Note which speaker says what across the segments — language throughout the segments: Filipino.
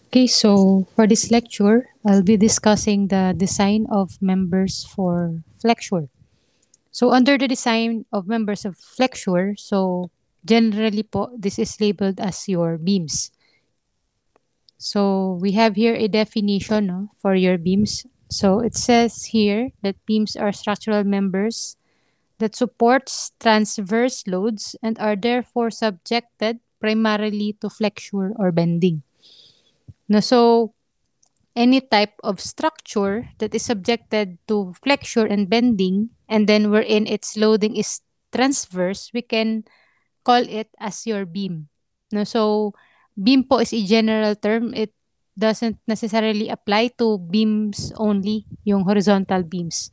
Speaker 1: Okay, so for this lecture, I'll be discussing the design of members for flexure. So under the design of members of flexure, so generally po, this is labeled as your beams. So we have here a definition no, for your beams. So it says here that beams are structural members that supports transverse loads and are therefore subjected primarily to flexure or bending. No, so any type of structure that is subjected to flexure and bending, and then wherein its loading is transverse, we can call it as your beam. No, so beam po is a general term. It doesn't necessarily apply to beams only, yung horizontal beams.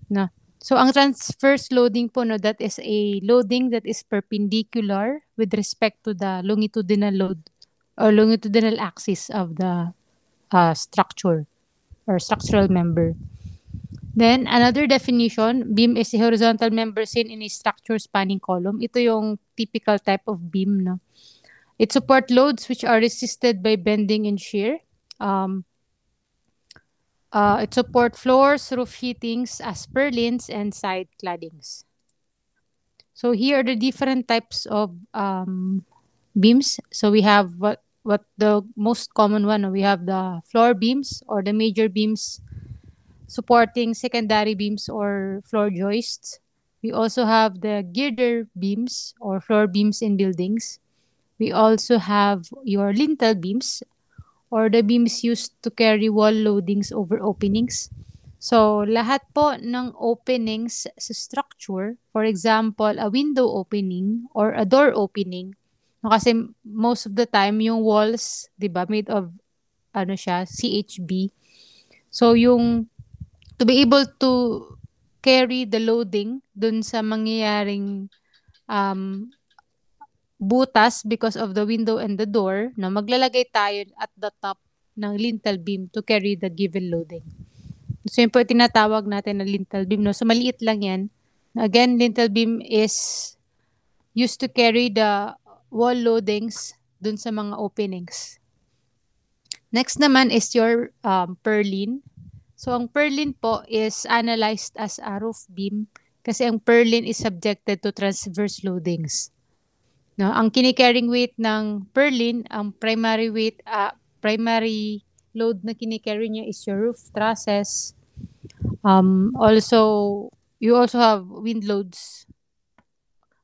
Speaker 1: No. So ang transverse loading po no, that is a loading that is perpendicular with respect to the longitudinal load or longitudinal axis of the structure or structural member. Then, another definition, beam is a horizontal member seen in a structure spanning column. Ito yung typical type of beam. No? It support loads which are resisted by bending and shear. Um, it support floors, roof heatings as purlins, and side claddings. So here are the different types of beams. So we have what the most common one. We have the floor beams or the major beams supporting secondary beams or floor joists. We also have the girder beams or floor beams in buildings. We also have your lintel beams or the beams used to carry wall loadings over openings. So, lahat po ng openings sa structure, for example, a window opening or a door opening, no, kasi most of the time, yung walls, di ba, made of, ano siya, CHB. So, yung to be able to carry the loading dun sa mangyayaring um, butas because of the window and the door, na maglalagay tayo at the top ng lintel beam to carry the given loading. So yun po yung tinatawag natin na lintel beam. No? So maliit lang yan. Again, lintel beam is used to carry the wall loadings dun sa mga openings. Next naman is your purlin. So, ang purlin po is analyzed as a roof beam kasi ang purlin is subjected to transverse loadings. No, ang kini-carrying weight ng purlin, ang primary load na kini-carry niya is your roof trusses. Also, you also have wind loads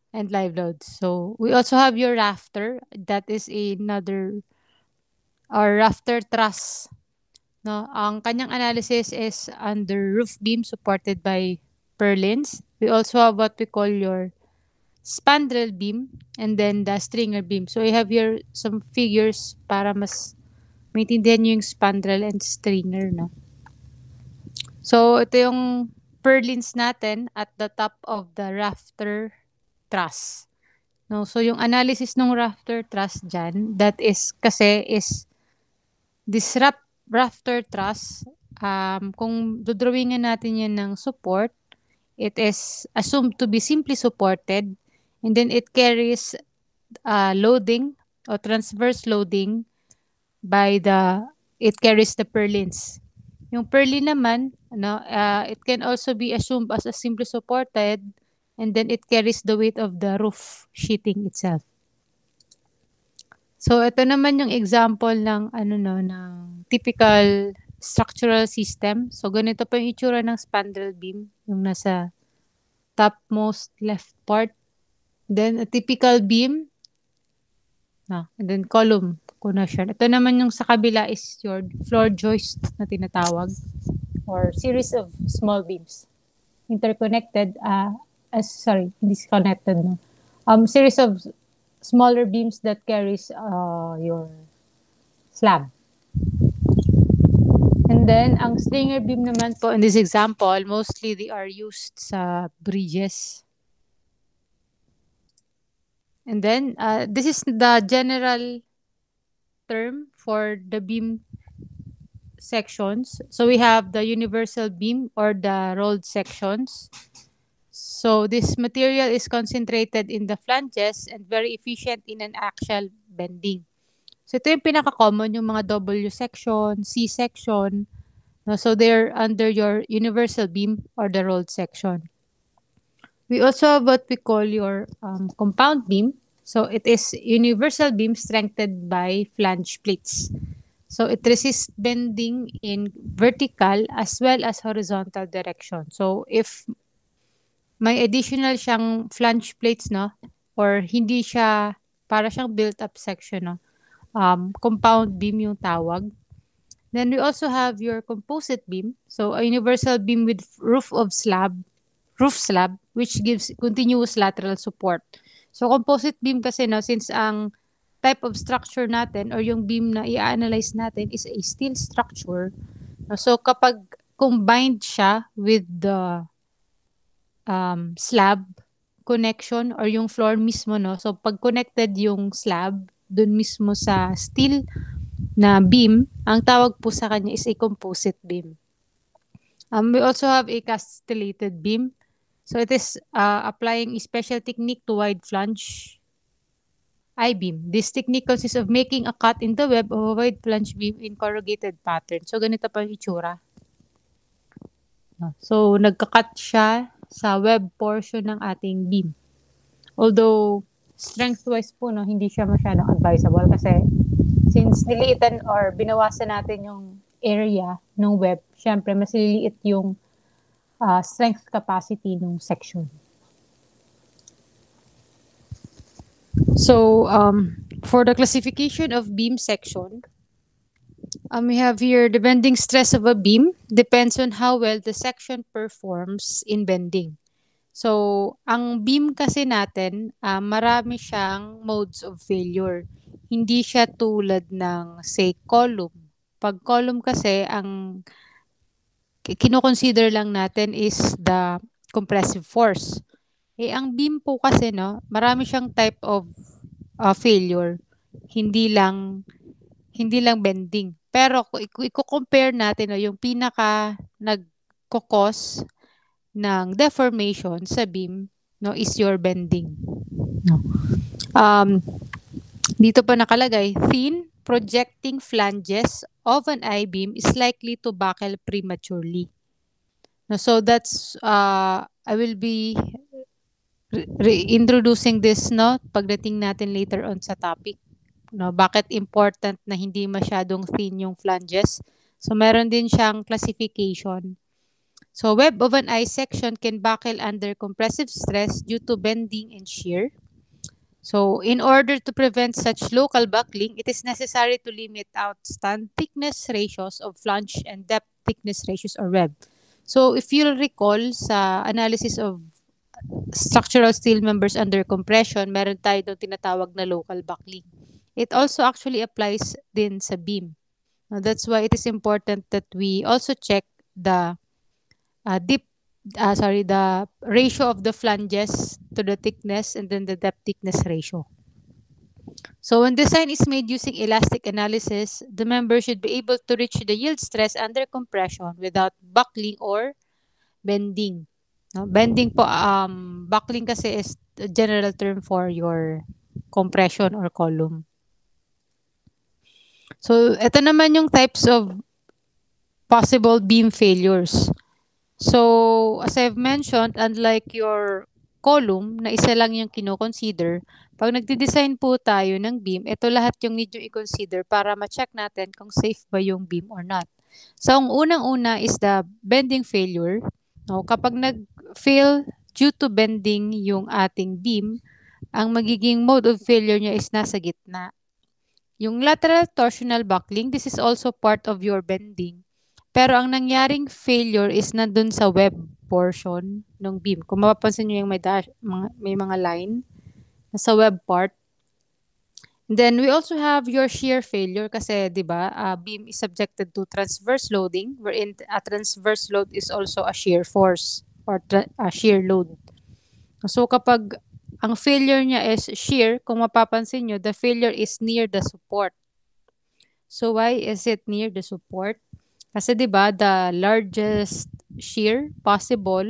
Speaker 1: and live loads. So, we also have your rafter. That is another or rafter truss. No, ang kanyang analysis is under roof beam supported by purlins. We also have what we call your spandrel beam and then the stringer beam. So, I have here some figures para mas maintindihan nyo yung spandrel and stringer. No? So, ito yung purlins natin at the top of the rafter truss. No? So, yung analysis ng rafter truss dyan, that is kasi is disrupt rafter truss, kung dodrawingan natin yan ng support, it is assumed to be simply supported and then it carries loading or transverse loading it carries the purlins. Yung purlin naman, it can also be assumed as a simply supported and then it carries the weight of the roof sheeting itself. So, ito naman yung example ng ng typical structural system. So, ganito po yung itsura ng spandrel beam, yung nasa topmost left part. Then, a typical beam, and then column, connection. Ito naman yung sa kabila is your floor joist na tinatawag or series of small beams. Interconnected, hindi connected, no? Series of smaller beams that carries your slab. And then, ang stringer beam naman po in this example, mostly they are used sa bridges. And then, this is the general term for the beam sections. So, we have the universal beam or the rolled sections. So, this material is concentrated in the flanges and very efficient in an axial bending. So ito yung pinaka-common, yung mga W section, C section. No? So they're under your universal beam or the rolled section. We also have what we call your compound beam. So it is universal beam strengthened by flange plates. So it resists bending in vertical as well as horizontal direction. So if may additional siyang flange plates, no, or hindi siya para siyang built-up section, no, compound beam yung tawag. Then we also have your composite beam. So a universal beam with roof slab, which gives continuous lateral support. So composite beam kasi, no, since ang type of structure natin or yung beam na i-analyze natin is a steel structure. No, so kapag combined siya with the slab connection or yung floor mismo, no? So pag connected yung slab dun mismo sa steel na beam, ang tawag po sa kanya is a composite beam. We also have a castellated beam. So it is applying a special technique to wide flange I-beam. This technique consists of making a cut in the web of a wide flange beam in corrugated pattern. So ganito pa yung itsura. So nagka-cut siya sa web portion ng ating beam. Although strength-wise po, no, hindi siya masyadong advisable kasi since niliitan or binawasan natin yung area ng web, syempre mas liliit yung strength capacity ng section. So, for the classification of beam section, we have here the bending stress of a beam depends on how well the section performs in bending. So, ang beam kasi natin, marami siyang modes of failure. Hindi siya tulad ng, say, column. Pag column kasi, ang kino-consider lang natin is the compressive force. Ang beam po kasi, no, marami siyang type of failure. Hindi lang bending. Pero kung i-compare natin, no, yung pinaka nagko-cause ng deformation sa beam, no, is your bending. No. Dito pa nakalagay, thin projecting flanges of an I-beam is likely to buckle prematurely. No, so that's I will be reintroducing this, no, pagdating natin later on sa topic. No, bakit important na hindi masyadong thin yung flanges? So meron din siyang classification. So web of an I section can buckle under compressive stress due to bending and shear. So in order to prevent such local buckling, it is necessary to limit out stand thickness ratios of flange and depth thickness ratios or web. So if you'll recall sa analysis of structural steel members under compression, meron tayo doon tinatawag na local buckling. It also actually applies din sa beam. Now, that's why it is important that we also check the the ratio of the flanges to the thickness and then the depth thickness ratio. So when design is made using elastic analysis, the member should be able to reach the yield stress under compression without buckling or bending. No, bending po, buckling kasi is the general term for your compression or column. So ito naman yung types of possible beam failures. So, as I've mentioned, unlike your column na isa lang yung kino-consider, pag nagde-design po tayo ng beam, ito lahat yung need yung i-consider para ma-check natin kung safe ba yung beam or not. So, ang unang-una is the bending failure. No, kapag nag-fail due to bending yung ating beam, ang magiging mode of failure niya is nasa gitna. Yung lateral torsional buckling, this is also part of your bending. Pero ang nangyaring failure is nandun sa web portion ng beam. Kung mapapansin nyo yung may mga line sa web part. And then we also have your shear failure kasi 'di ba, beam is subjected to transverse loading wherein a transverse load is also a shear force or a shear load. So kapag ang failure niya is shear, kung mapapansin nyo, the failure is near the support. So why is it near the support? Kasi 'di ba, the largest shear possible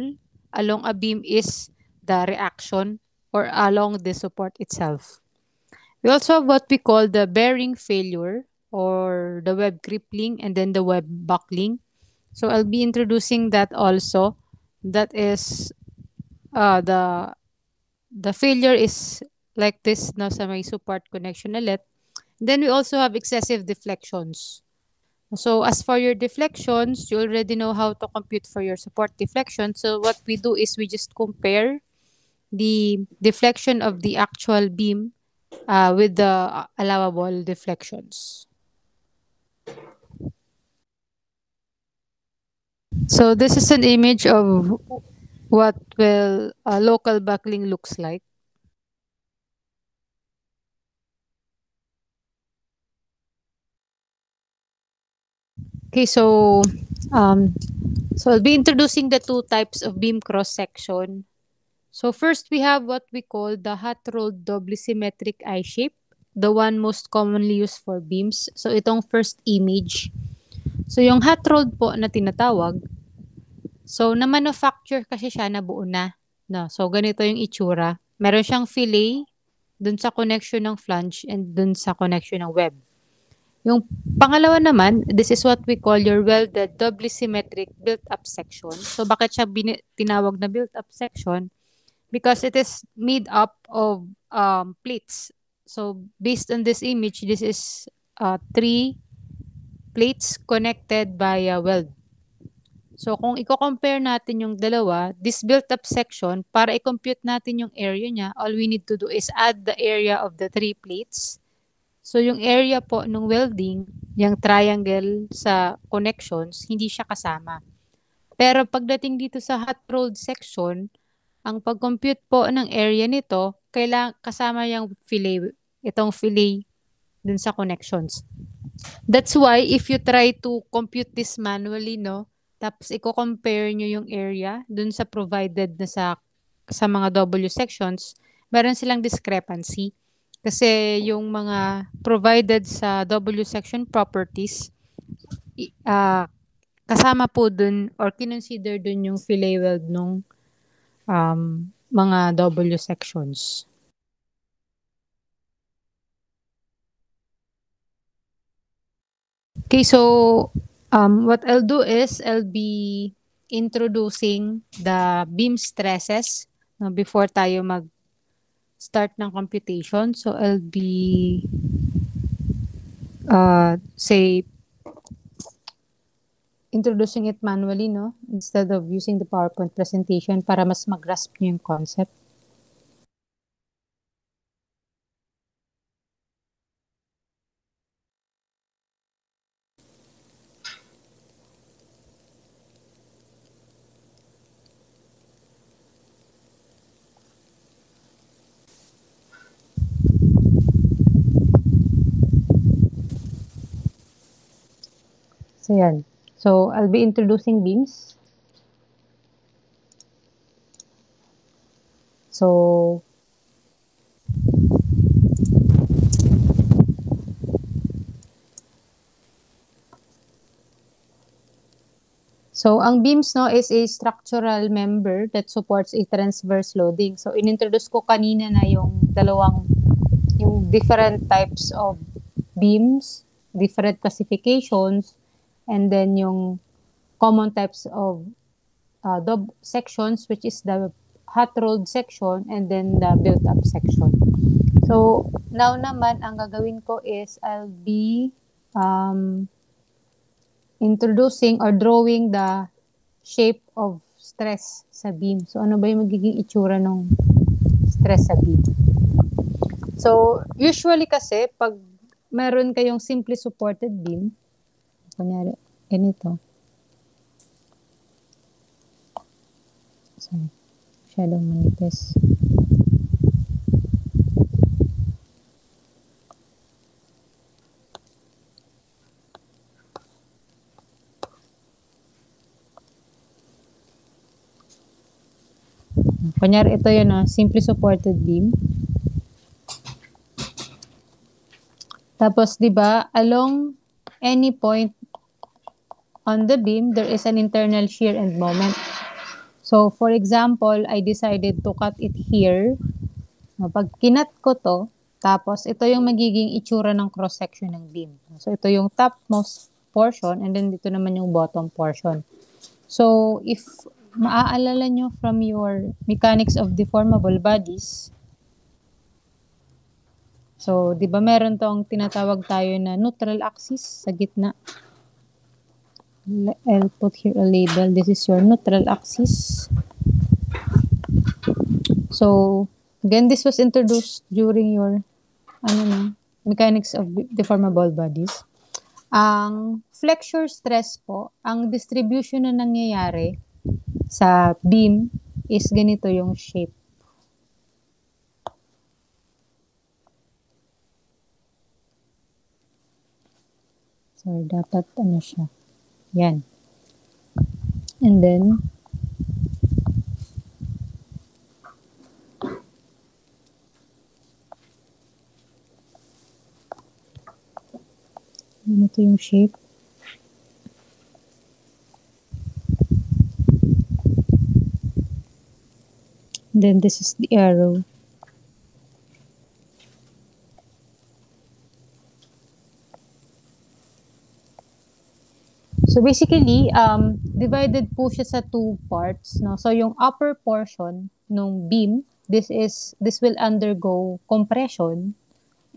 Speaker 1: along a beam is the reaction or along the support itself. We also have what we call the bearing failure or the web crippling and then the web buckling. So I'll be introducing that also. That is the failure is like this no sa may support connection ulit. Then we also have excessive deflections. So as for your deflections, you already know how to compute for your support deflection. So what we do is we just compare the deflection of the actual beam with the allowable deflections. So this is an image of what will local buckling looks like. Okay, um, so I'll be introducing the two types of beam cross section. So first we have what we call the hot rolled doubly symmetric I shape, the one most commonly used for beams. So itong first image. So yung hot rolled po na tinatawag, so na-manufacture kasi siya na buo na. No, so ganito yung itsura. Meron siyang fillet dun sa connection ng flange and dun sa connection ng web. Yung pangalawa naman, this is what we call your welded doubly symmetric built-up section. So bakit siya tinawag na built-up section? Because it is made up of plates. So based on this image, this is three plates connected by a weld. So kung i-compare natin yung dalawa, this built-up section, para i-compute natin yung area niya, all we need to do is add the area of the three plates. So yung area po ng welding, yung triangle sa connections, hindi siya kasama. Pero pagdating dito sa hot rolled section, ang pag-compute po ng area nito, kasama yung fillet, itong fillet dun sa connections. That's why if you try to compute this manually, no, tapos i-compare nyo yung area dun sa provided na sa mga W sections, meron silang discrepancy. Kasi yung mga provided sa W section properties, kasama po dun or kinonsider dun yung fillet weld nung mga W sections. Okay, so what I'll do is I'll be introducing the beam stresses before tayo mag-start ng computation. So I'll be say introducing it manually, no? Instead of using the PowerPoint presentation para mas mag-grasp niyo yung concept. So yan. So I'll be introducing beams. So ang beams no is a structural member that supports a transverse loading. So inintroduce ko kanina na yung different types of beams, different classifications, and then yung common types of sections, which is the hot rolled section and then the built up section. So now naman ang gagawin ko is I'll be introducing or drawing the shape of stress sa beam. So ano ba yung magiging itsura ng stress sa beam? So usually kasi pag meron kayong simply supported beam, kunyari ganito. Sorry, masyadong manipis. Kunyari, ito yun, simply supported beam. Tapos, di ba, along any point on the beam, there is an internal shear and moment. So, for example, I decided to cut it here. Pag kinat ko to, Tapos, ito yung magiging itsura ng cross-section ng beam. So, ito yung topmost portion and then dito naman yung bottom portion. So, if maaalala nyo from your mechanics of deformable bodies, so, di ba meron tong tinatawag tayo na neutral axis sa gitna? I'll put here a label. This is your neutral axis. So, again, this was introduced during your mechanics of deformable bodies. Ang flexure stress po, ang distribution na nangyayari sa beam is ganito yung shape. So, dapat ano siya. Yan. And then, ito yung shape. And then, this is the arrow. So basically, divided po siya sa two parts, no? So yung upper portion ng beam, this will undergo compression,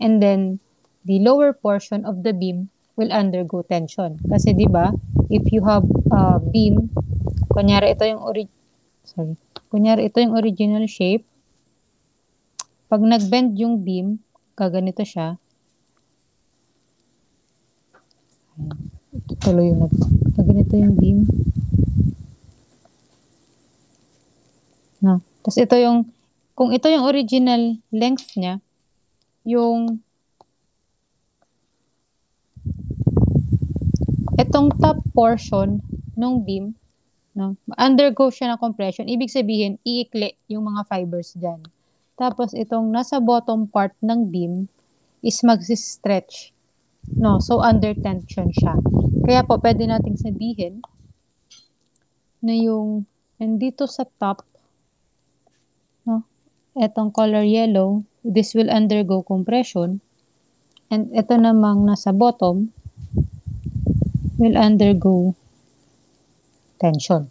Speaker 1: and then the lower portion of the beam will undergo tension. Kasi 'di ba, if you have a beam, kunyari ito yung original shape, pag nag-bend yung beam, gaganito siya. Tuloy yung ganito yung beam. No. Tapos ito yung, kung ito yung original length niya, yung itong top portion ng beam, no, undergo siya ng compression. Ibig sabihin, iikli yung mga fibers dyan. Tapos itong nasa bottom part ng beam is mag-stretch. No, so under tension siya. Kaya po, pwede nating sabihin na yung nandito sa top, no, etong color yellow, this will undergo compression. And ito namang nasa bottom will undergo tension.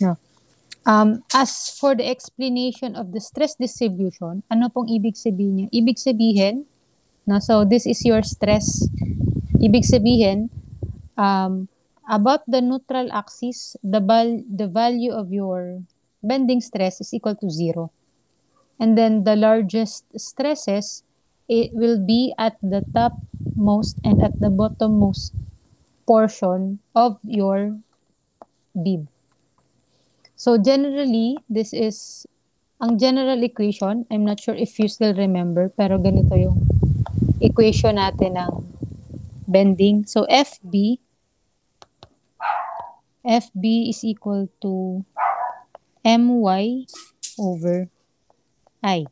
Speaker 1: No. As for the explanation of the stress distribution, ano pong ibig sabihin niya? Ibig sabihin, no, so this is your stress. Ibig sabihin, about the neutral axis, the value of your bending stress is equal to 0. And then the largest stresses, it will be at the topmost and at the bottommost portion of your beam. So generally, this is ang general equation. I'm not sure if you still remember, pero ganito yung equation natin ng bending. So FB is equal to my over I.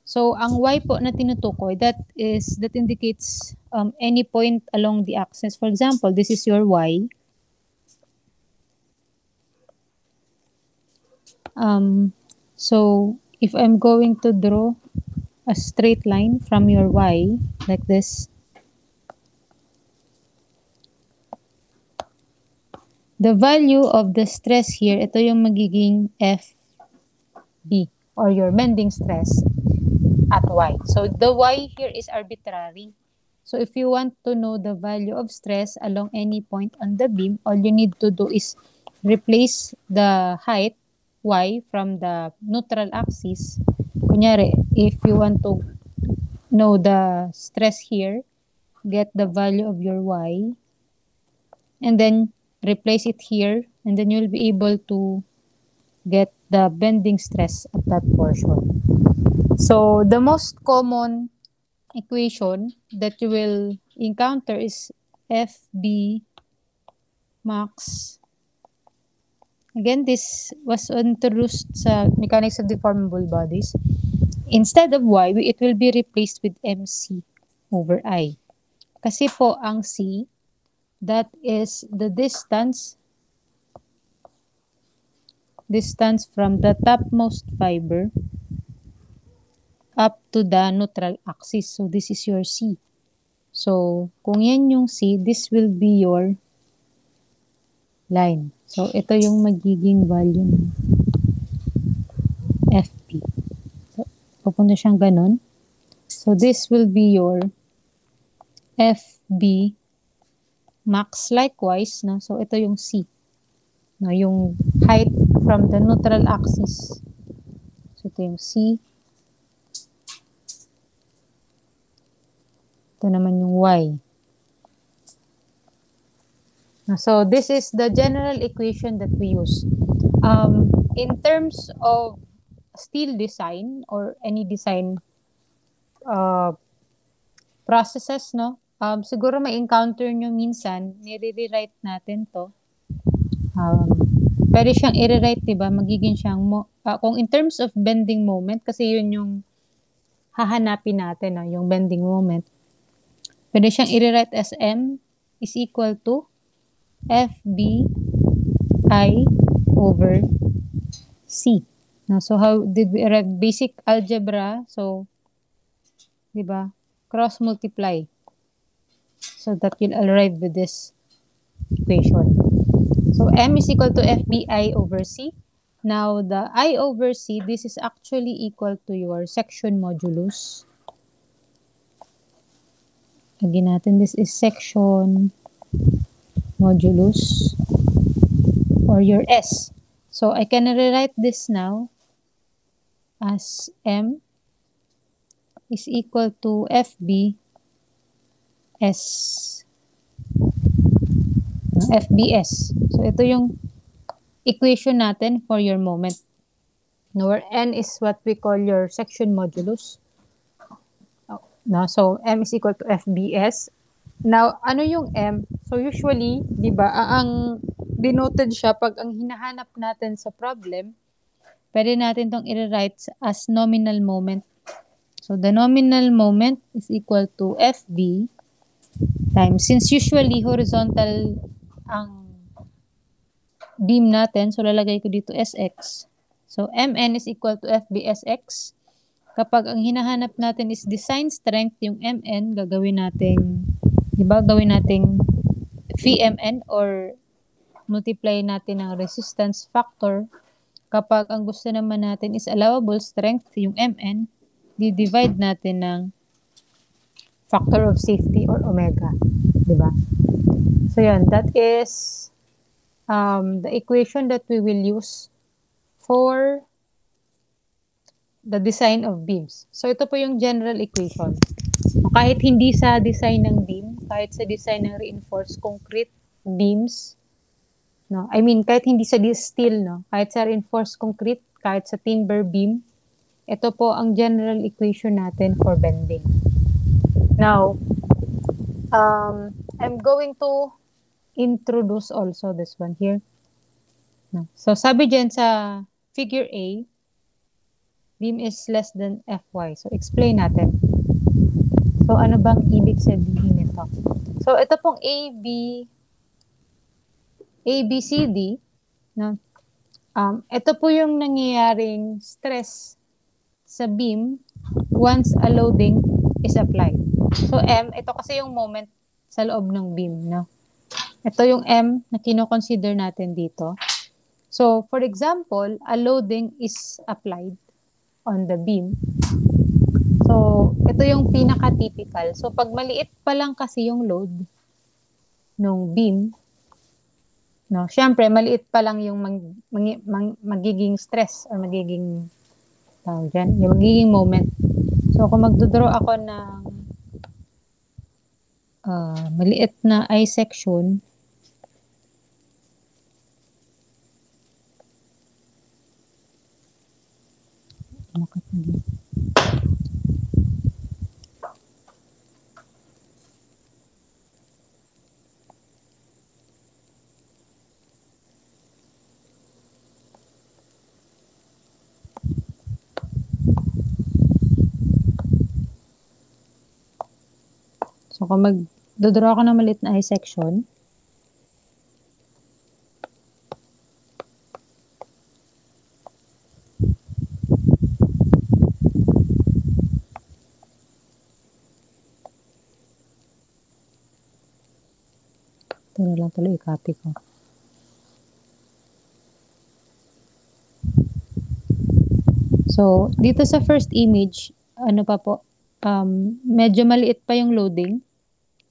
Speaker 1: So, ang y po na tinutukoy, that indicates any point along the axis. For example, this is your y. So, if I'm going to draw a straight line from your y, like this, the value of the stress here, ito yung magiging FB, or your bending stress at y. So, the y here is arbitrary. So, if you want to know the value of stress along any point on the beam, all you need to do is replace the height, y, from the neutral axis. Kunyari, if you want to know the stress here, get the value of your y, and then replace it here, and then you'll be able to get the bending stress at that portion. So, the most common equation that you will encounter is FB max. Again, this was introduced sa mechanics of deformable bodies. Instead of y, it will be replaced with MC over I. Kasi po ang C, that is the distance from the topmost fiber up to the neutral axis. So, this is your C. So, kung yan yung C, this will be your line. So, ito yung magiging value ng FP. So, pupunta siyang ganun. So, this will be your FB max likewise. No? So, ito yung C. No? Yung height from the neutral axis. So, ito yung C. Ito naman yung Y. So, this is the general equation that we use. In terms of steel design or any design processes, no? Siguro may encounter nyo minsan, nire-rewrite natin to. Pwede siyang i-rewrite, diba? Magiging siyang, kung in terms of bending moment, kasi yun yung hahanapin natin, no? Yung bending moment. Pwede siyang i-rewrite as M is equal to FB I over C. Now, so how did we arrive? Basic algebra. So, di ba? Cross multiply. So that you'll arrive with this equation. So, M is equal to FBI over C. Now, the I over C, this is actually equal to your section modulus. Again natin, this is section modulus or your S. So, I can rewrite this now as M is equal to FB S. FBS. So, ito yung equation natin for your moment. Where N is what we call your section modulus. No? So, M is equal to FBS. Now, ano yung M? So, usually, di ba, ang denoted siya pag ang hinahanap natin sa problem, pwede natin itong i-write as nominal moment. So, the nominal moment is equal to FB times, since usually horizontal ang beam natin, so lalagay ko dito SX. So, MN is equal to FBSX. Kapag ang hinahanap natin is design strength, yung MN, gagawin natin, di ba, gawin natin VMN or multiply natin ng resistance factor. Kapag ang gusto naman natin is allowable strength, yung MN, di-divide natin ng factor of safety or omega. Di ba? So, yan. That is the equation that we will use for the design of beams. So, ito po yung general equation. Kahit hindi sa design ng beam, kahit sa design ng reinforced concrete beams, no? I mean, kahit hindi sa steel, no? Kahit sa reinforced concrete, kahit sa timber beam, ito po ang general equation natin for bending. Now, I'm going to introduce also this one here. No? So, sabi dyan sa figure A, beam is less than Fy. So, explain natin. So, ano bang ibig sabihin nito? So, ito pong ABCD, no? Ito po yung nangyayaring stress sa beam once a loading is applied. So, M, ito kasi yung moment sa loob ng beam, no? Ito yung M na kino-consider natin dito. So, for example, a loading is applied on the beam. So, ito yung pinaka-typical. So, pag maliit pa lang kasi yung load nung beam, no, syempre, maliit pa lang yung magiging stress or magiging, yung magiging moment. So, kung magdodraw ako ng maliit na I section, so, kung magdodraw ako ng maliit na I section, Ito na lang tuloy i-copy ko. So, dito sa first image, ano pa po, medyo maliit pa yung loading.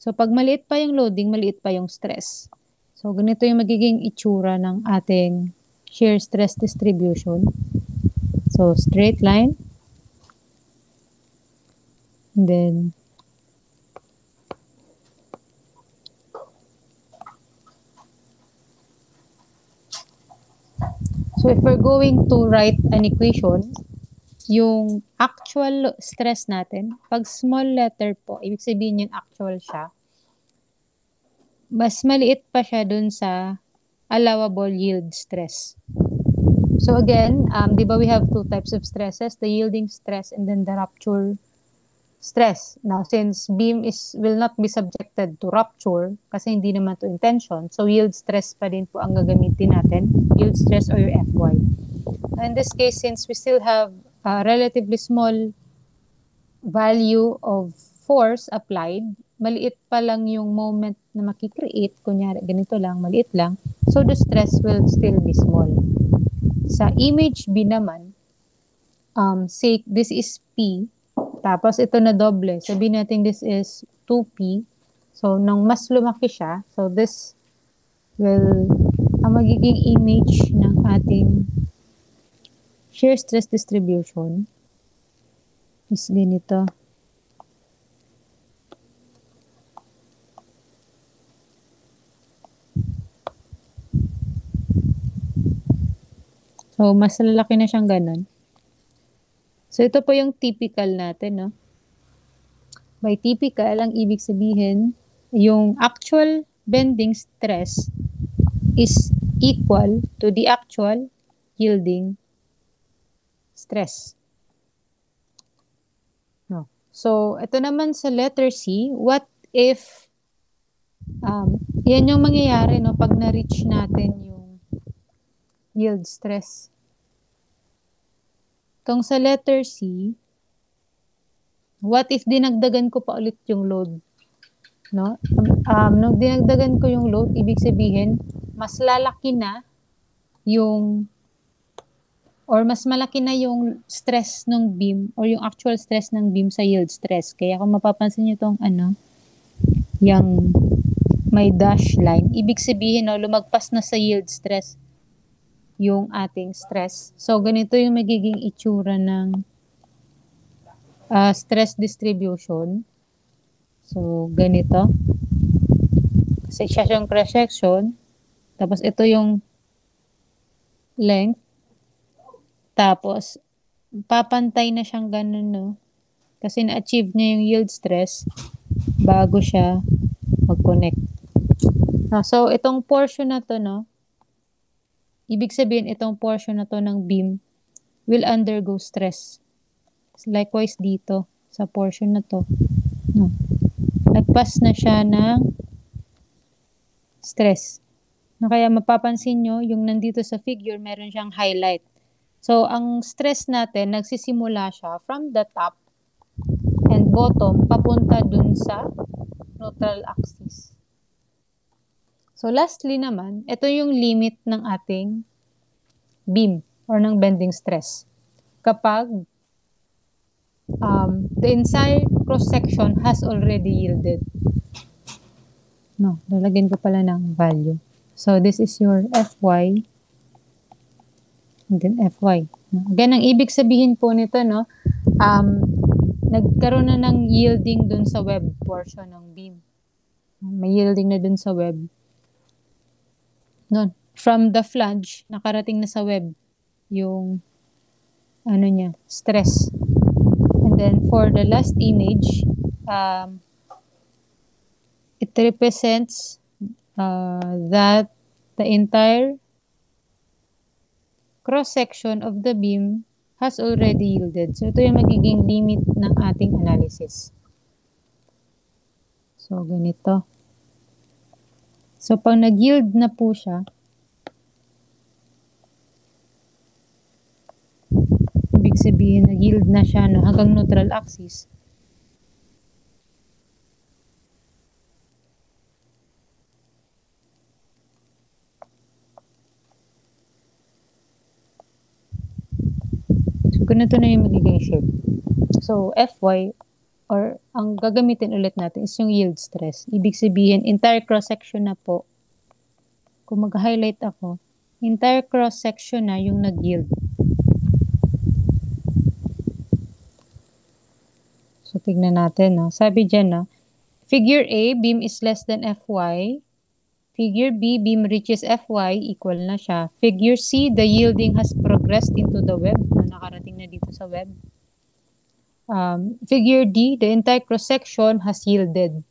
Speaker 1: So, pag maliit pa yung loading, maliit pa yung stress. So, ganito yung magiging itsura ng ating shear stress distribution. So, straight line. And then, so if we're going to write an equation, yung actual stress natin, pag small letter po, ibig sabihin yung actual siya, mas maliit pa siya dun sa allowable yield stress. So again, di ba we have two types of stresses, the yielding stress and then the rupture stress. Now, since beam will not be subjected to rupture, kasi hindi naman to intention, so yield stress pa din po ang gagamitin natin, yield stress or your Fy. In this case, since we still have a relatively small value of force applied, maliit pa lang yung moment na makikreate, kunyari ganito lang, maliit lang, so the stress will still be small. Sa image B naman, say this is P, tapos ito na doble, sabihin natin this is 2P, so nang mas lumaki siya, so this will, ang magiging image ng ating shear stress distribution is ganito. So, mas lalaki na siyang ganun. So, ito po yung typical natin, no? By typical, ang ibig sabihin, yung actual bending stress is equal to the actual yielding stress. No. So, ito naman sa letter C, what if, yan yung mangyayari, no, pag na-reach natin yung yield stress. Itong sa letter C, what if dinagdagan ko pa ulit yung load? No? Nung dinagdagan ko yung load, ibig sabihin, mas lalaki na yung, or mas malaki na yung stress ng beam, or yung actual stress ng beam sa yield stress. Kaya kung mapapansin nyo itong yung may dash line, ibig sabihin, no, lumagpas na sa yield stress yung ating stress. So, ganito yung magiging itsura ng stress distribution. So, ganito. Kasi siya yung cross-section. Tapos, ito yung length. Tapos, papantay na siyang ganun, no? Kasi na-achieve niya yung yield stress bago siya mag-connect. So, itong portion na to, no? Ibig sabihin, itong portion na to ng beam will undergo stress. Likewise dito, sa portion na to. No? Nagpas na siya ng stress. No, kaya mapapansin nyo, yung nandito sa figure, meron siyang highlight. So, ang stress natin, nagsisimula siya from the top and bottom, papunta dun sa neutral axis. So, lastly naman, ito yung limit ng ating beam or ng bending stress. Kapag the entire cross-section has already yielded. No, lalagyan ko pala ng value. So, this is your Fy and then Fy. Again, ang ibig sabihin po nito, no, nagkaroon na ng yielding dun sa web portion ng beam. May yielding na dun sa web. No, from the flange, nakarating na sa web yung niya, stress. And then for the last image, it represents that the entire cross-section of the beam has already yielded. So, ito yung magiging limit ng ating analysis. So, ganito. So, pag nag-yield na po siya, ibig sabihin, nag-yield na siya, no, hanggang neutral axis. ganito na yung magiging shape. So, Fy, or ang gagamitin ulit natin is yung yield stress. Ibig sabihin, entire cross-section na po. Kung mag-highlight ako, entire cross-section na yung nag-yield. So, tignan natin. No? Sabi dyan, no? Figure A, beam is less than Fy. Figure B, beam reaches Fy, equal na siya. Figure C, the yielding has progressed into the web. Nakarating na dito sa web. Figure D, the entire cross-section has yielded.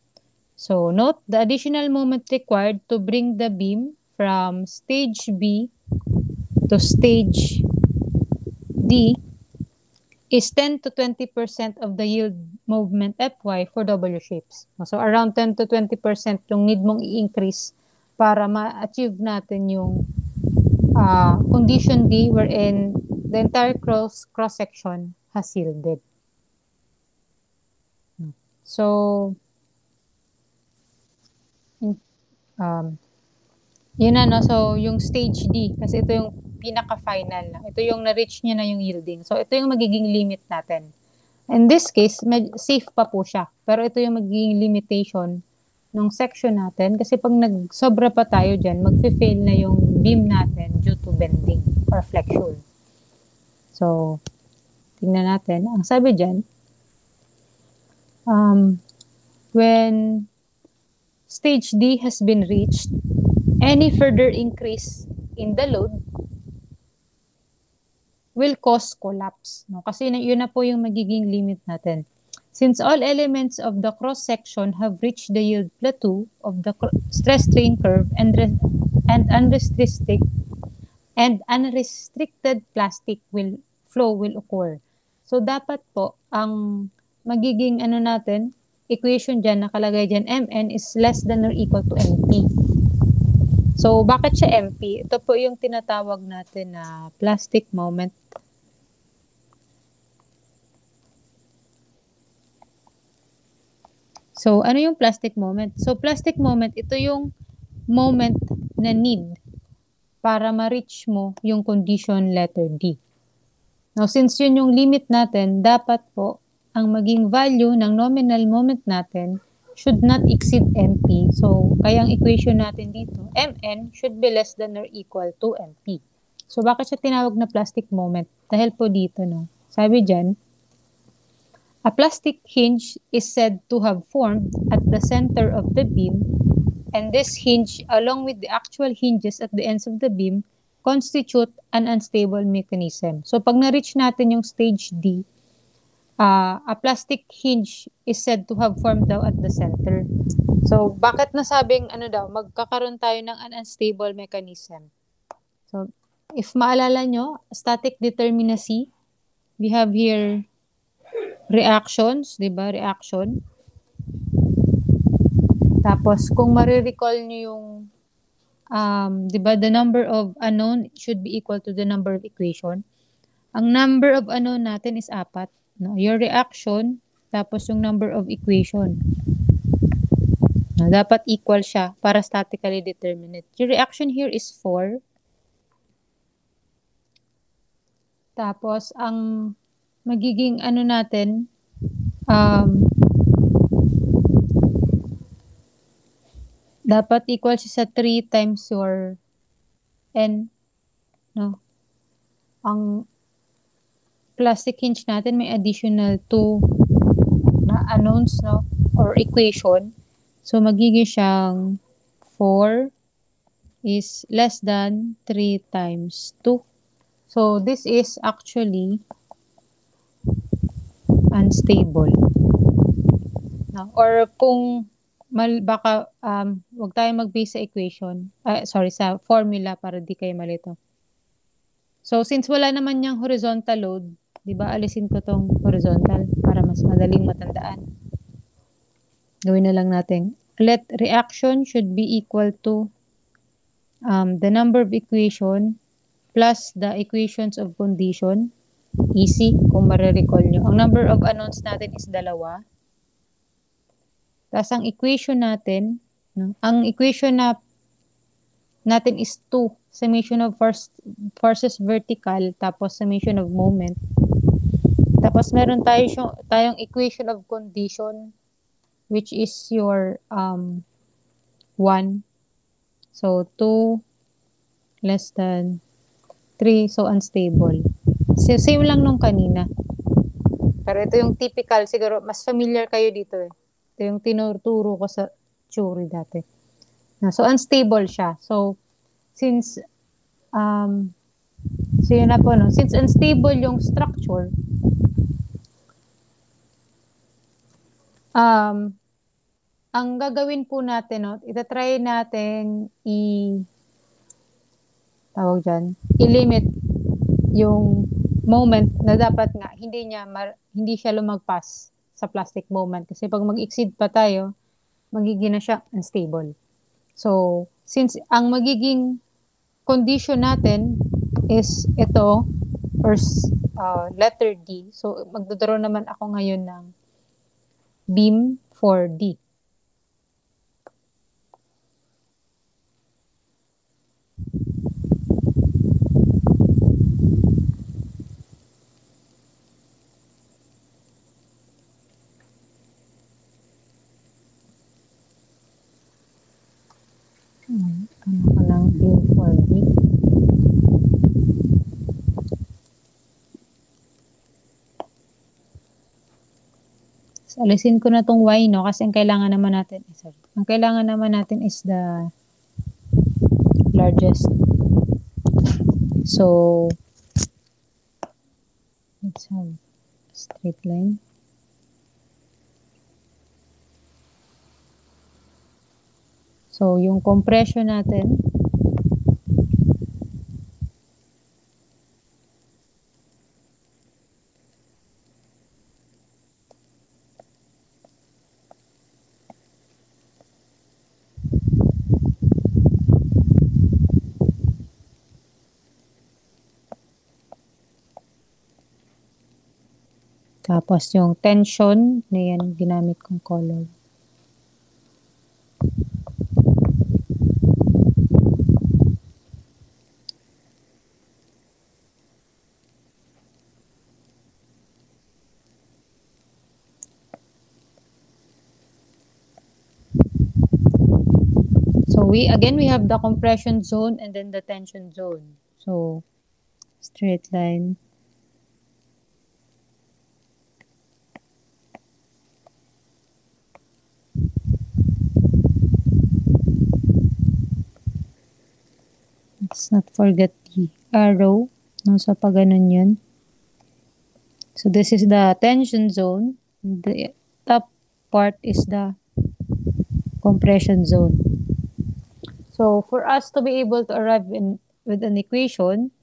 Speaker 1: So, note the additional moment required to bring the beam from stage B to stage D is 10 to 20% of the yield movement Fy for W shapes. So, around 10 to 20% yung need mong i-increase para ma-achieve natin yung condition D wherein the entire cross-section has yielded. So, yun na, no? So, yung stage D, kasi ito yung pinaka-final na. Ito yung na-reach niya na yung yielding. So, ito yung magiging limit natin. In this case, safe pa po siya. Pero ito yung magiging limitation ng section natin. Kasi pag nagsobra pa tayo dyan, mag-fail na yung beam natin due to bending or flexion. So, tingnan natin. Ang sabi dyan, when stage D has been reached, any further increase in the load will cause collapse. No? Kasi yun na po yung magiging limit natin. Since all elements of the cross-section have reached the yield plateau of the stress-strain curve and unrestricted plastic flow will occur. So, dapat po, ang magiging equation dyan, nakalagay dyan, Mn is less than or equal to Mp. So, bakit siya MP? Ito po yung tinatawag natin na plastic moment. So, ano yung plastic moment? So, plastic moment, ito yung moment na need para ma-reach mo yung condition letter D. Now, since yun yung limit natin, dapat po, ang maging value ng nominal moment natin should not exceed MP. So, kaya ang equation natin dito, Mn should be less than or equal to MP. So, bakit siya tinawag na plastic moment? Dahil po dito, no? Sabi dyan, a plastic hinge is said to have formed at the center of the beam, and this hinge, along with the actual hinges at the ends of the beam, constitute an unstable mechanism. So, pag na-reach natin yung stage D, a plastic hinge is said to have formed daw at the center. So, bakit nasabing magkakaroon tayo ng an unstable mechanism? So, if maalala nyo, static determinacy, we have here reactions, di ba? Reaction. Tapos, kung marirecall nyo yung, di ba, the number of unknown should be equal to the number of equation. Ang number of unknown natin is 4. No? Your reaction, tapos yung number of equation. No, dapat equal siya para statically determinate. Your reaction here is 4. Tapos, ang magiging natin, dapat equal siya sa 3 times your N. No? Ang plastic hinge natin may additional 2 na unknowns, no? Or equation. So, magiging siyang 4 is less than 3 times 2. So, this is actually unstable. No? Or kung baka wag tayo mag-base sa equation. Sa formula para di kayo malito. So, since wala naman yung horizontal load, di ba, alisin ko tong horizontal para mas madaling matandaan. Gawin na lang natin. Let reaction should be equal to the number of equation plus the equations of condition. Easy, kung marirecall nyo. Ang number of unknowns natin is 2. Tapos ang equation natin, no? Ang equation natin is 2. Summation of forces vertical, tapos summation of moment. Tapos meron tayong equation of condition which is your 1. So 2 less than 3, so unstable. So same lang nung kanina. Pero ito yung typical, siguro mas familiar kayo dito eh. Ito yung tinuturo ko sa theory dati. So unstable siya. So since so yun na po, no? Since unstable yung structure, ang gagawin po natin, no, itatry natin tawag dyan, i-limit yung moment na dapat nga hindi siya lumagpas sa plastic moment. Kasi pag mag-exceed pa tayo, magiging na siya unstable. So, since ang magiging condition natin is ito, or letter D. So, magdodraw naman ako ngayon ng beam for D. Ano ko ng beam for D? So, alisin ko na tong Y, no? Kasi ang kailangan naman natin, ang kailangan naman natin is the largest. So, let's have a straight line. So, yung compression natin, tapos yung tension, na yan ginamit kong color. So we have the compression zone and then the tension zone. So straight line. Let's not forget the arrow. No, so pag ganun yun. So this is the tension zone. The top part is the compression zone. So for us to be able to arrive with an equation,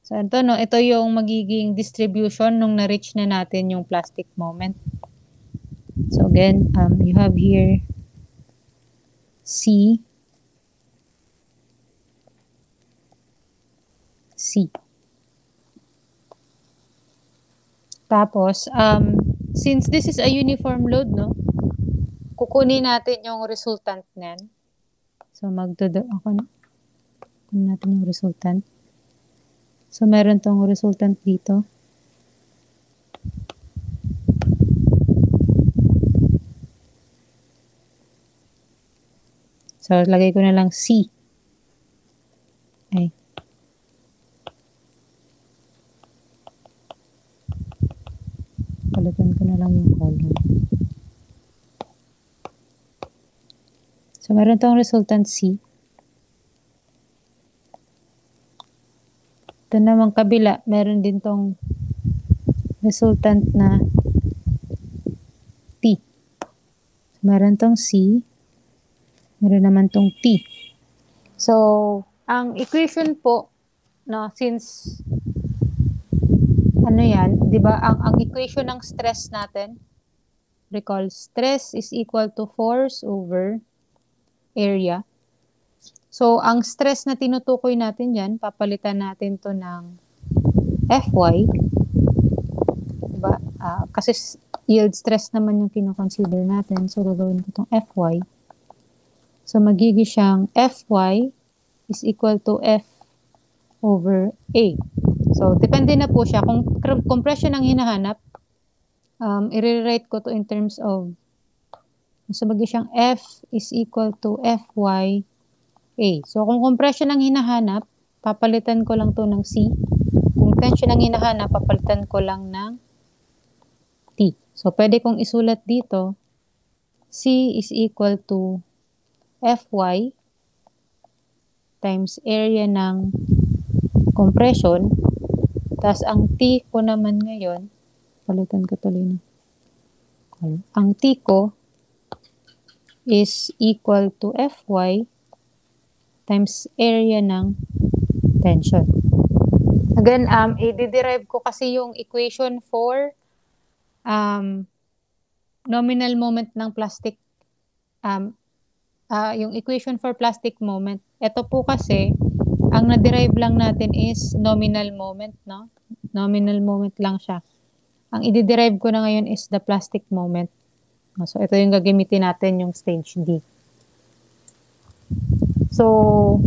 Speaker 1: so ito, no, ito yung magiging distribution nung na-reach na natin yung plastic moment. So again, you have here C. Tapos, since this is a uniform load, no, kukunin natin yung resultant niyan. So, kunin natin yung resultant. So, meron tong resultant dito. So, lagay ko na lang C. Ay. Palitan ko na lang yung color. So, meron tong resultant C. Ito naman kabila, meron din tong resultant na T. So, meron tong C. Meron naman tong T. So, ang equation po, no, since ano yan, di ba, ang equation ng stress natin, recall, stress is equal to force over area. So, ang stress na tinutukoy natin yan, papalitan natin to ng Fy. Diba? Kasi yield stress naman yung kinoconsider natin. So, gagawin ko itong Fy. So, magiging siyang Fy is equal to F over A. So, depende na po siya. Kung compression ang hinahanap, i-rewrite ko to in terms of, so bagay siyang F is equal to Fy A. So, kung compression ang hinahanap, papalitan ko lang to ng C. Kung tension ang hinahanap, papalitan ko lang ng T. So, pwede kong isulat dito, C is equal to Fy times area ng compression. Tapos, ang T ko naman ngayon, palitan ko tuloy na. Ang T ko is equal to Fy times area ng tension. Again, i-derive ko kasi yung equation for nominal moment ng plastic, yung equation for plastic moment. Ito po kasi, ang na-derive lang natin is nominal moment, no? Nominal moment lang siya. Ang i-derive ko na ngayon is the plastic moment. So, ito yung gagamitin natin, yung stage D. So,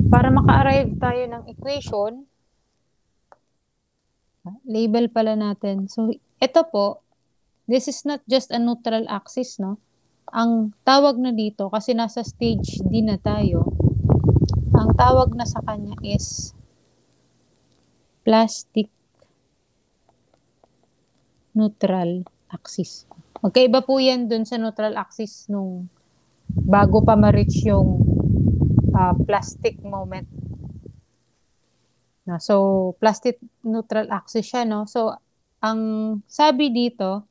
Speaker 1: para maka-arrive tayo ng equation, label pala natin. So, ito po, this is not just a neutral axis, no? Ang tawag na dito, kasi nasa stage D na tayo, ang tawag na sa kanya is plastic neutral axis. Magkaiba po yan dun sa neutral axis nung bago pa ma-reach yung plastic moment. No? So, plastic neutral axis siya, no? So, ang sabi dito,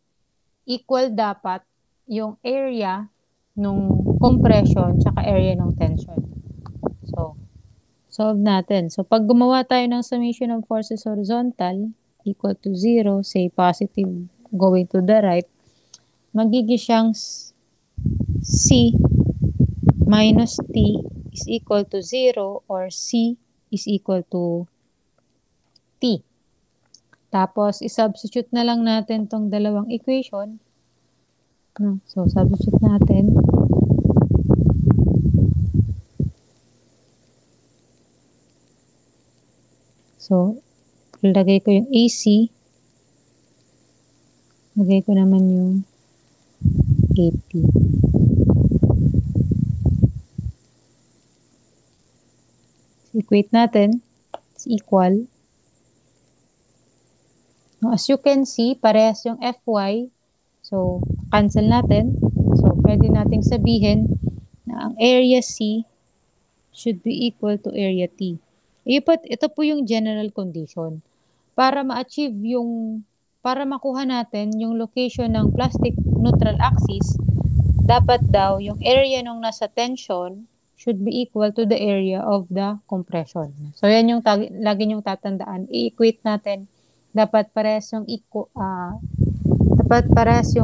Speaker 1: equal dapat yung area nung compression tsaka area ng tension. So, solve natin. So, pag gumawa tayo ng summation of forces horizontal equal to 0, say positive going to the right, magiging siyang C minus T is equal to 0 or C is equal to T. Tapos, isubstitute na lang natin tong dalawang equation. No? So, substitute natin. So, lagay ko yung AC. Lagay ko naman yung AP. Equate natin. It's equal. As you can see, parehas yung Fy. So, cancel natin. So, pwede nating sabihin na ang area C should be equal to area T. Ito po yung general condition. Para ma-achieve yung, para makuha natin yung location ng plastic neutral axis, dapat daw yung area nung nasa tension should be equal to the area of the compression. So, yan yung lagi nyong tatandaan. I-equate natin. Dapat parehas yung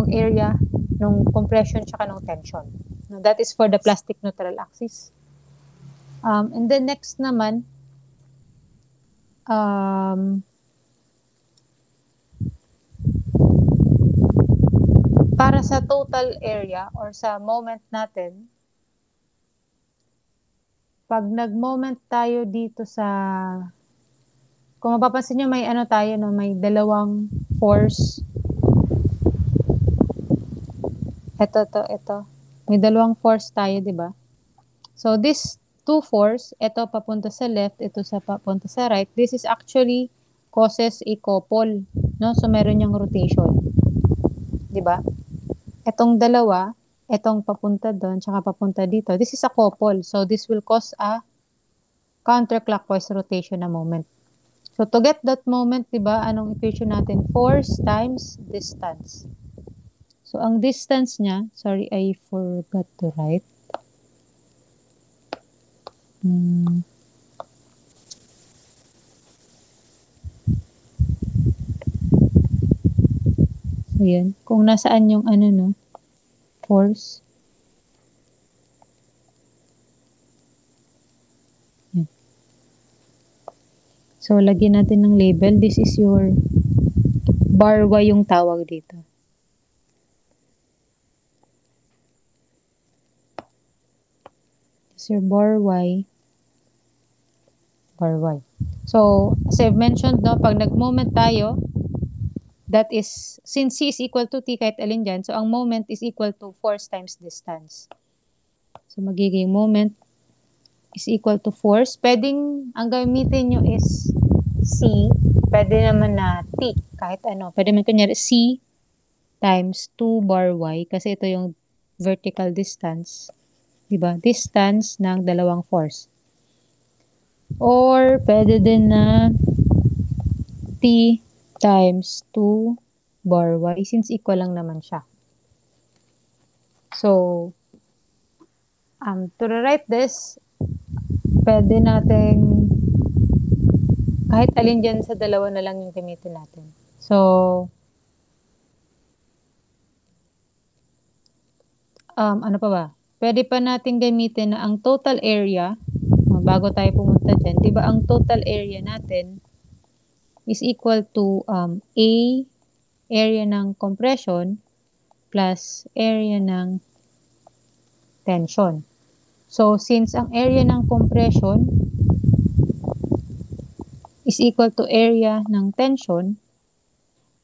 Speaker 1: area ng compression tsaka ng tension. Now, that is for the plastic neutral axis. And then next naman, para sa total area or sa moment natin, pag nag-moment tayo dito sa, kung mapapansin nyo, may ano tayo, no? May dalawang force. Ito. May dalawang force tayo, di ba? So, this two force, ito papunta sa left, ito sa papunta sa right, this is actually causes a couple, no? So, meron yung rotation. Di ba? Etong dalawa, etong papunta doon, tsaka papunta dito, this is a couple. So, this will cause a counterclockwise rotation na moment. So, to get that moment, di ba, anong equation natin? Force times distance. So, ang distance niya, sorry, I forgot to write. So, yan. Kung nasaan yung ano, no, force. Yan. So, lagyan natin ng label. This is your bar Y yung tawag dito. This is your bar Y. So, as I've mentioned, no, pag nag-moment tayo, that is, since C is equal to T kahit alin dyan, so ang moment is equal to force times distance. So, magiging moment is equal to force. Pwedeng, ang gamitin nyo is C. Pwede naman na T, kahit ano. Pwede naman kunyari C times 2 bar Y, kasi ito yung vertical distance. Diba? Distance ng dalawang force. Or, pwede din na T times 2 bar Y, since equal lang naman siya. So, to rewrite this, pwede nating kahit alin dyan sa dalawa na lang yung gamitin natin. So, ano pa ba? Pwede pa natin gamitin na ang total area, bago tayo pumunta dyan, di ba ang total area natin is equal to A, area ng compression, plus area ng tension. So, since ang area ng compression is equal to area ng tension,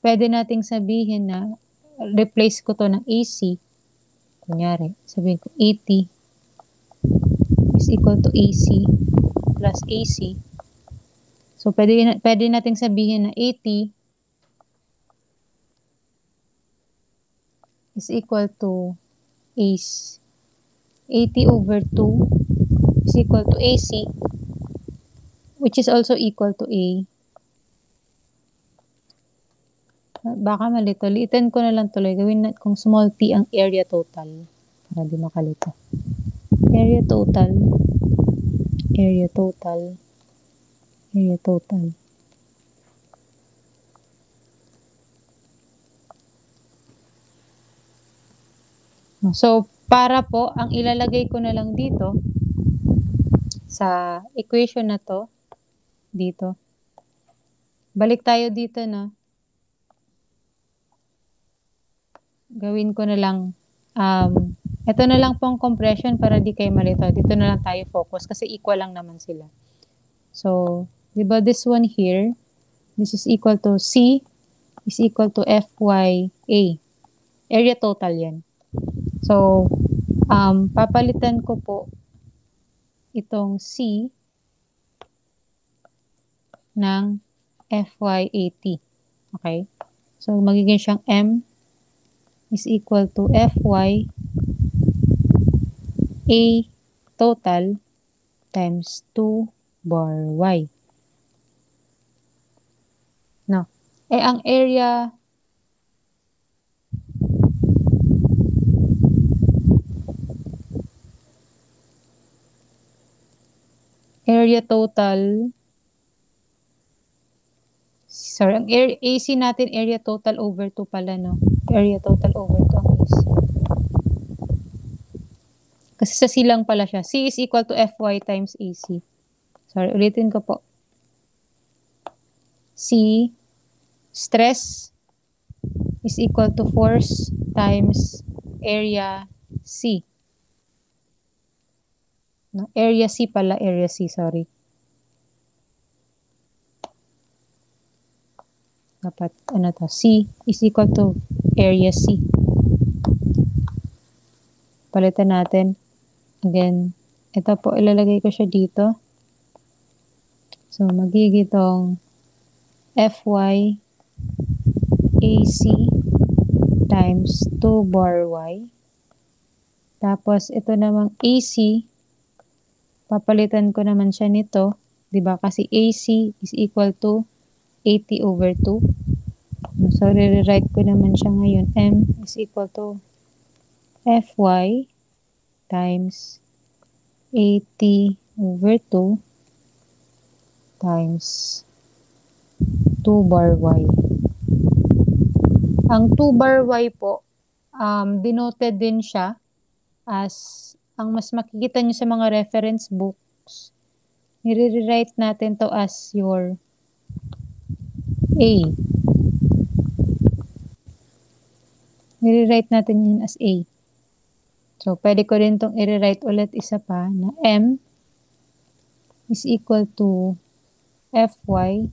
Speaker 1: pwede nating sabihin na replace ko to ng AC. Kunyari, sabihin ko 80 is equal to AC plus AC. So, pwede nating sabihin na 80 is equal to AC. 80 over 2 is equal to AC, which is also equal to A. Baka malito. Liitan ko na lang tuloy. Gawin na kung small t ang area total. Para di makalito. Area total. Area total. Area total. So, para po, ang ilalagay ko na lang dito sa equation na to, dito. Balik tayo dito na. Gawin ko na lang, ito na lang pong compression para di kayo malito. Dito na lang tayo focus kasi equal lang naman sila. So, di ba this one here, this is equal to C is equal to FYA. Area total yan. So, papalitan ko po itong C ng FYAT. Okay? So, magiging siyang M is equal to FY A total times 2 bar Y. No. Ang area total, sorry, ang AC natin, area total over 2 pala, no? Area total over 2 ang AC. Kasi sa C lang pala siya. C is equal to Fy times AC. Sorry, ulitin ko po. C, stress, is equal to force times area C. No? Area C pala, area C, sorry. Dapat, ano to, C is equal to area C. Palitan natin. Again, ito po, ilalagay ko siya dito. So, magiging itong Fy AC times 2 bar Y. Tapos, ito namang AC, papalitan ko naman siya nito. Diba? Kasi AC is equal to 80 over 2. So, re-rewrite ko naman siya ngayon. M is equal to Fy times 80 over 2 times 2 bar Y. Ang 2 bar Y po, denoted din siya as, ang mas makikita nyo sa mga reference books, nire-rewrite natin to as your A. Nire-write natin yun as A. So, pwede ko rin itong i-rewrite ulit isa pa na M is equal to Fy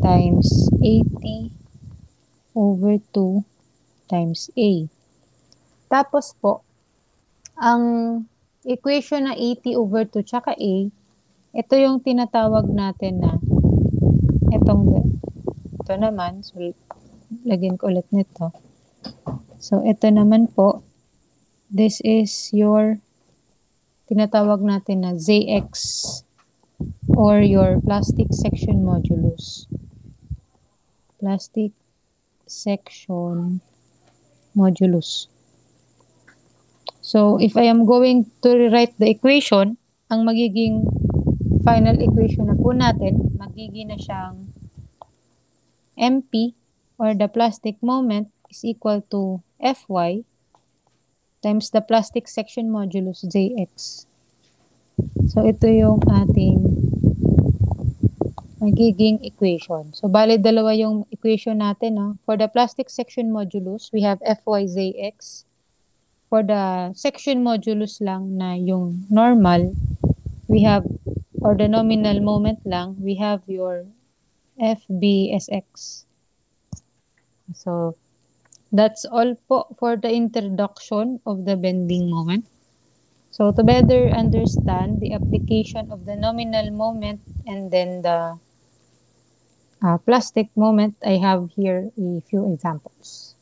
Speaker 1: times 80 over 2 times A. Tapos po, ang equation na 80 over 2 tsaka A, ito yung tinatawag natin na ito naman, so lagyan ko ulit nito. So, ito naman po, this is your tinatawag natin na Zx or your plastic section modulus. Plastic section modulus. So, if I am going to rewrite the equation, ang magiging final equation na po natin, magiging na siyang MP or the plastic moment is equal to Fy times the plastic section modulus Jx. So, ito yung ating magiging equation. So, bali dalawa yung equation natin. No? For the plastic section modulus, we have Fyzx. For the section modulus lang na yung normal, we have, or the nominal moment lang, we have your FBSX. So, that's all po for the introduction of the bending moment. So, to better understand the application of the nominal moment and then the plastic moment, I have here a few examples.